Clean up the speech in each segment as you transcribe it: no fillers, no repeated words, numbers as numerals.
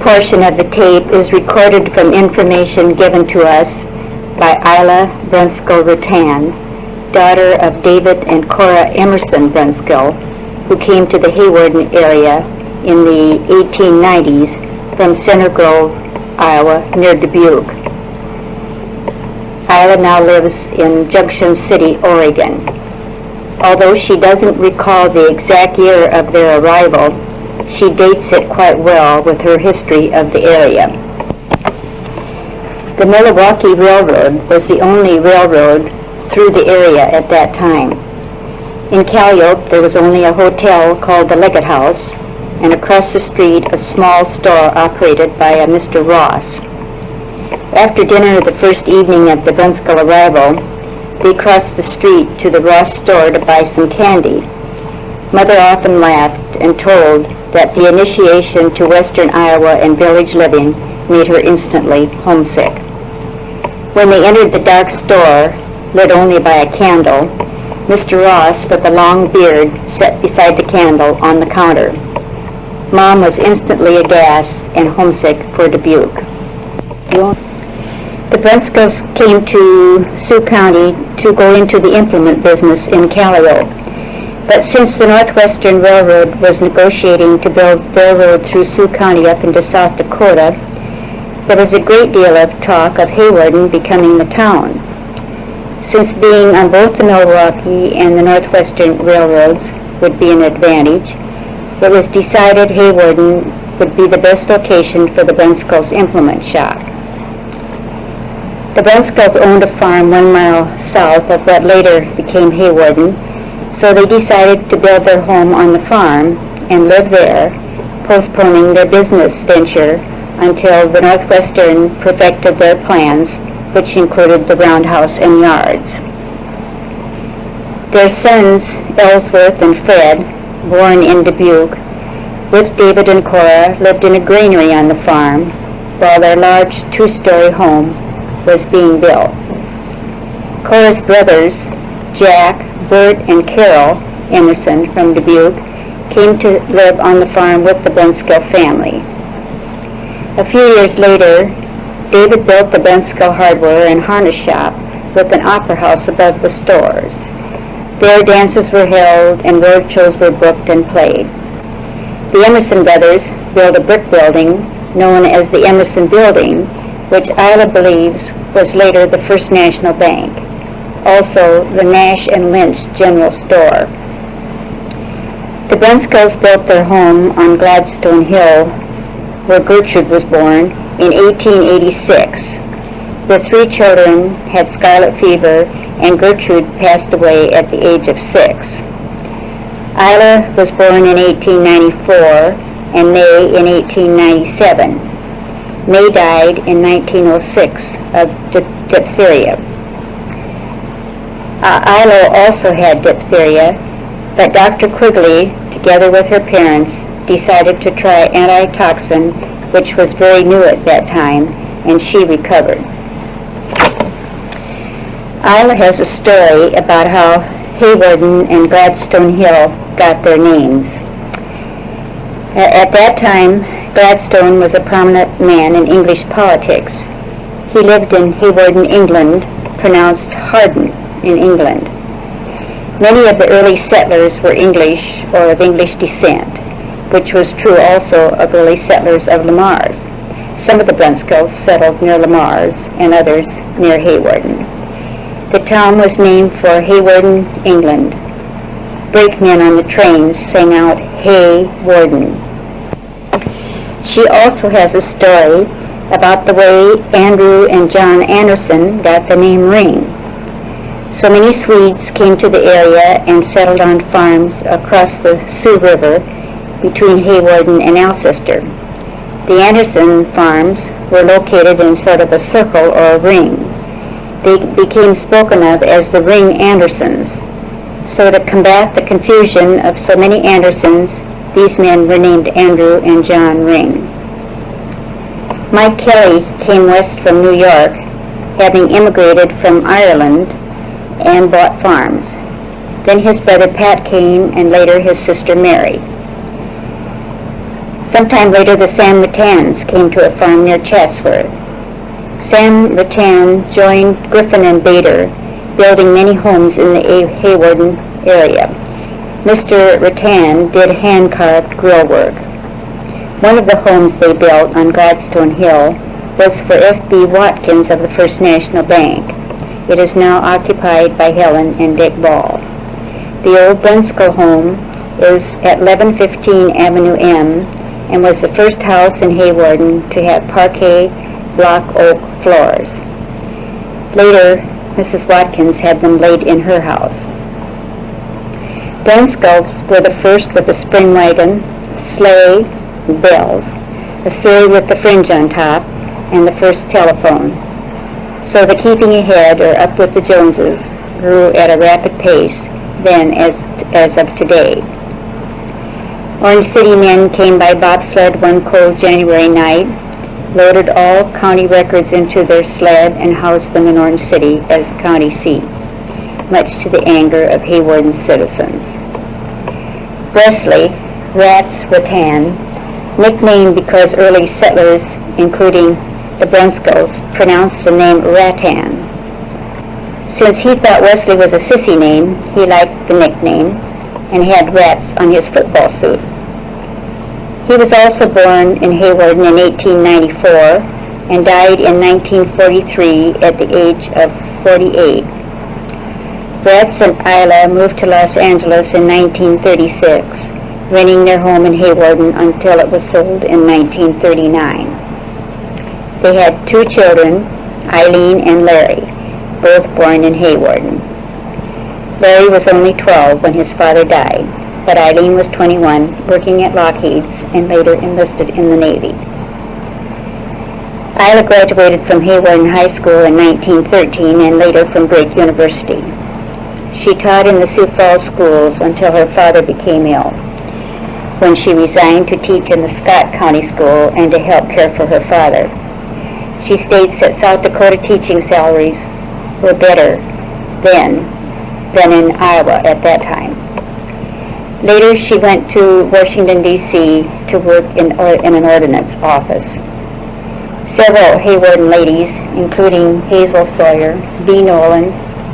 portion of the tape is recorded from information given to us by Isla Brunskill Ruttan, daughter of David and Cora Emerson Brunskill, who came to the Hawarden area in the 1890s from Center Grove, Iowa, near Dubuque. Isla now lives in Junction City, Oregon. Although she doesn't recall the exact year of their arrival, she dates it quite well with her history of the area. The Milwaukee Railroad was the only railroad through the area at that time. In Calliope, there was only a hotel called the Leggett House, and across the street a small store operated by a Mr. Ross. After dinner the first evening of the Brunskill arrival, they crossed the street to the Ross store to buy some candy. Mother often laughed and told that the initiation to Western Iowa and village living made her instantly homesick. When they entered the dark store, lit only by a candle, Mr. Ross, with a long beard, sat beside the candle on the counter. Mom was instantly aghast and homesick for Dubuque. The Brunskills came to Sioux County to go into the implement business in Calliope. But since the Northwestern Railroad was negotiating to build railroad through Sioux County up into South Dakota, there was a great deal of talk of Hawarden becoming the town. Since being on both the Milwaukee and the Northwestern Railroads would be an advantage, it was decided Hawarden would be the best location for the Brunskills' implement shop. The Brunskills owned a farm 1 mile south of what later became Hawarden, so they decided to build their home on the farm and live there, postponing their business venture until the Northwestern perfected their plans, which included the roundhouse and yards. Their sons, Ellsworth and Fred, born in Dubuque, with David and Cora, lived in a granary on the farm, while their large 2-story home was being built. Cora's brothers, Jack, Bert, and Carol Emerson from Dubuque, came to live on the farm with the Brunskill family. A few years later, David built the Brunskill hardware and harness shop with an opera house above the stores. There dances were held and road shows were booked and played. The Emerson brothers built a brick building known as the Emerson Building, which Isla believes was later the First National Bank, also the Nash and Lynch General Store. The Brunskills built their home on Gladstone Hill, where Gertrude was born, in 1886. The 3 children had scarlet fever, and Gertrude passed away at the age of 6. Isla was born in 1894 and May in 1897. May died in 1906 of diphtheria. Isla also had diphtheria, but Dr. Quigley, together with her parents, decided to try antitoxin, which was very new at that time, and she recovered. Isla has a story about how Hawarden and Gladstone Hill got their names. At that time, Gladstone was a prominent man in English politics. He lived in Hawarden, England, pronounced Harden in England. Many of the early settlers were English or of English descent, which was true also of early settlers of Lamar's. Some of the Brunskills settled near Lamar's and others near Hawarden. The town was named for Hawarden, England. Brakemen on the trains sang out, "Hawarden." She also has a story about the way Andrew and John Anderson got the name Ring. So many Swedes came to the area and settled on farms across the Sioux River between Hawarden and Alcester. The Anderson farms were located in sort of a circle or a ring. They became spoken of as the Ring Andersons. So to combat the confusion of so many Andersons, these men were named Andrew and John Ring. Mike Kelly came west from New York, having immigrated from Ireland, and bought farms. Then his brother Pat came, and later his sister Mary. Sometime later, the Sam Rattans came to a farm near Chatsworth. Sam Ruttan joined Griffin and Bader, building many homes in the Hawarden area. Mr. Ruttan did hand-carved grill work. One of the homes they built on Gladstone Hill was for F.B. Watkins of the First National Bank. It is now occupied by Helen and Dick Ball. The old Brunskill home is at 1115 Avenue M and was the first house in Hawarden to have parquet block oak floors. Later, Mrs. Watkins had them laid in her house. Brunskills were the first with a spring wagon, sleigh, bells, a surrey with the fringe on top, and the first telephone. So the keeping ahead, or up with the Joneses, grew at a rapid pace then as of today. Orange City men came by bobsled one cold January night, loaded all county records into their sled, and housed them in Orange City as the county seat, much to the anger of Hawarden citizens. Wesley, Rats Ruttan, nicknamed because early settlers, including the Brunskills, pronounced the name Ruttan. Since he thought Wesley was a sissy name, he liked the nickname and had rats on his football suit. He was also born in Hawarden in 1894 and died in 1943 at the age of 48. Rats and Isla moved to Los Angeles in 1936, renting their home in Hawarden until it was sold in 1939. They had two children, Eileen and Larry, both born in Hawarden. Larry was only 12 when his father died, but Eileen was 21, working at Lockheed's, and later enlisted in the Navy. Isla graduated from Hawarden High School in 1913 and later from Drake University. She taught in the Sioux Falls schools until her father became ill, when she resigned to teach in the Scott County School and to help care for her father. She states that South Dakota teaching salaries were better then than in Iowa at that time. Later, she went to Washington, D.C. to work in an ordnance office. Several Hawarden ladies, including Hazel Sawyer, B. Nolan,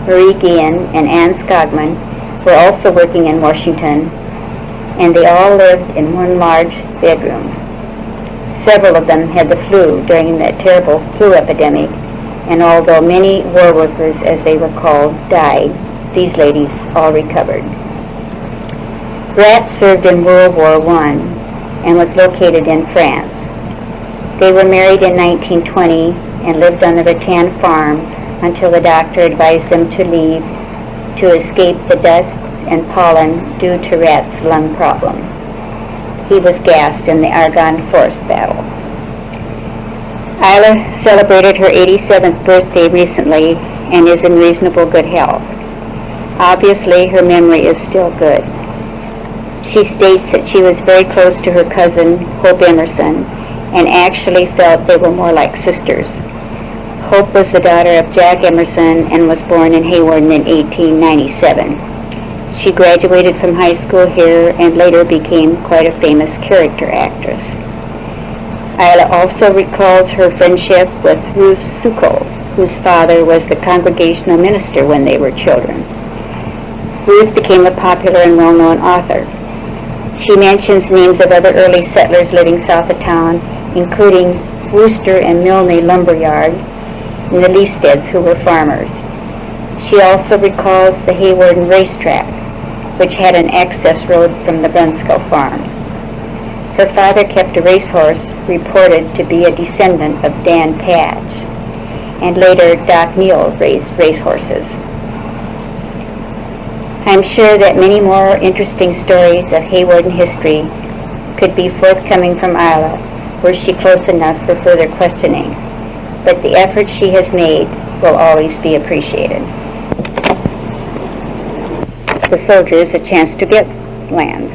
Marie Guillen, and Ann Skogman, were also working in Washington, and they all lived in one large bedroom. Several of them had the flu during that terrible flu epidemic, and although many war workers, as they were called, died, these ladies all recovered. Rats served in World War I and was located in France. They were married in 1920 and lived on the Ruttan farm until the doctor advised them to leave to escape the dust and pollen due to Rat's lung problem. He was gassed in the Argonne Forest battle. Isla celebrated her 87th birthday recently and is in reasonable good health. Obviously, her memory is still good. She states that she was very close to her cousin, Hope Emerson, and actually felt they were more like sisters. Hope was the daughter of Jack Emerson and was born in Hawarden in 1897. She graduated from high school here and later became quite a famous character actress. Isla also recalls her friendship with Ruth Succo, whose father was the congregational minister when they were children. Ruth became a popular and well-known author. She mentions names of other early settlers living south of town, including Wooster and Milne Lumberyard, and the Leafsteads, who were farmers. She also recalls the Hawarden racetrack, which had an access road from the Brunskill farm. Her father kept a racehorse reported to be a descendant of Dan Patch, and later Doc Neal raised racehorses. I'm sure that many more interesting stories of Hawarden history could be forthcoming from Isla, were she close enough for further questioning, but the effort she has made will always be appreciated. The soldiers a chance to get land.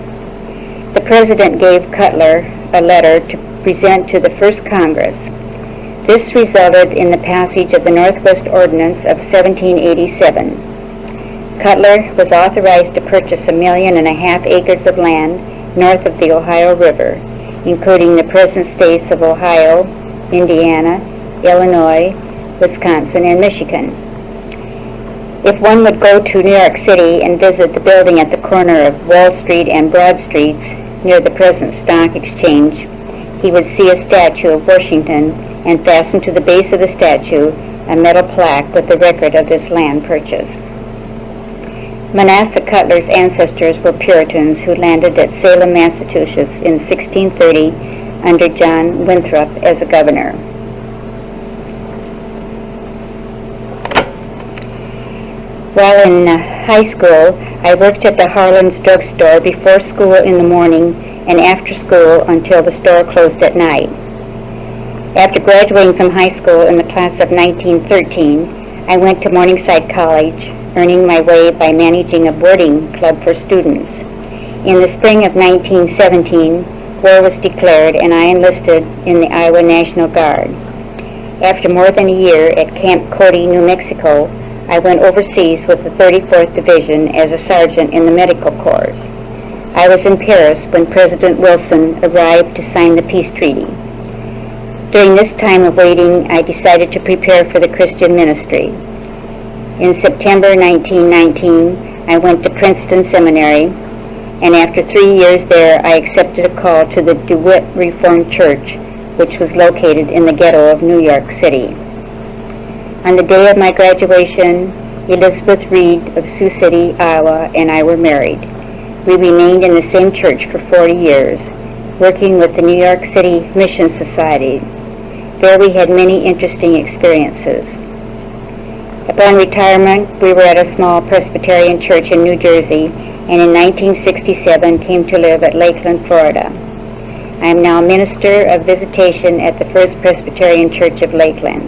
The President gave Cutler a letter to present to the First Congress. This resulted in the passage of the Northwest Ordinance of 1787. Cutler was authorized to purchase 1.5 million acres of land north of the Ohio River, including the present states of Ohio, Indiana, Illinois, Wisconsin, and Michigan. If one would go to New York City and visit the building at the corner of Wall Street and Broad Streets near the present Stock Exchange, he would see a statue of Washington, and fastened to the base of the statue a metal plaque with the record of this land purchase. Manasseh Cutler's ancestors were Puritans who landed at Salem, Massachusetts in 1630 under John Winthrop as a governor. While in high school, I worked at the Harlan's drugstore before school in the morning and after school until the store closed at night. After graduating from high school in the class of 1913, I went to Morningside College, earning my way by managing a boarding club for students. In the spring of 1917, war was declared and I enlisted in the Iowa National Guard. After more than a year at Camp Cody, New Mexico, I went overseas with the 34th Division as a sergeant in the Medical Corps. I was in Paris when President Wilson arrived to sign the peace treaty. During this time of waiting, I decided to prepare for the Christian ministry. In September 1919, I went to Princeton Seminary, and after 3 years there, I accepted a call to the DeWitt Reformed Church, which was located in the ghetto of New York City. On the day of my graduation, Elizabeth Reed of Sioux City, Iowa, and I were married. We remained in the same church for 40 years, working with the New York City Mission Society. There we had many interesting experiences. Upon retirement, we were at a small Presbyterian church in New Jersey, and in 1967 came to live at Lakeland, Florida. I am now minister of visitation at the First Presbyterian Church of Lakeland.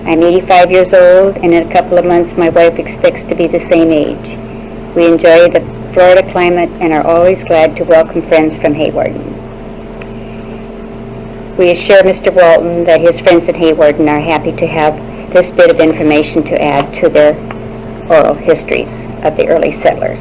I'm 85 years old, and in a couple of months my wife expects to be the same age. We enjoy the Florida climate and are always glad to welcome friends from Hawarden. We assure Mr. Walton that his friends in Hawarden are happy to have this bit of information to add to their oral histories of the early settlers.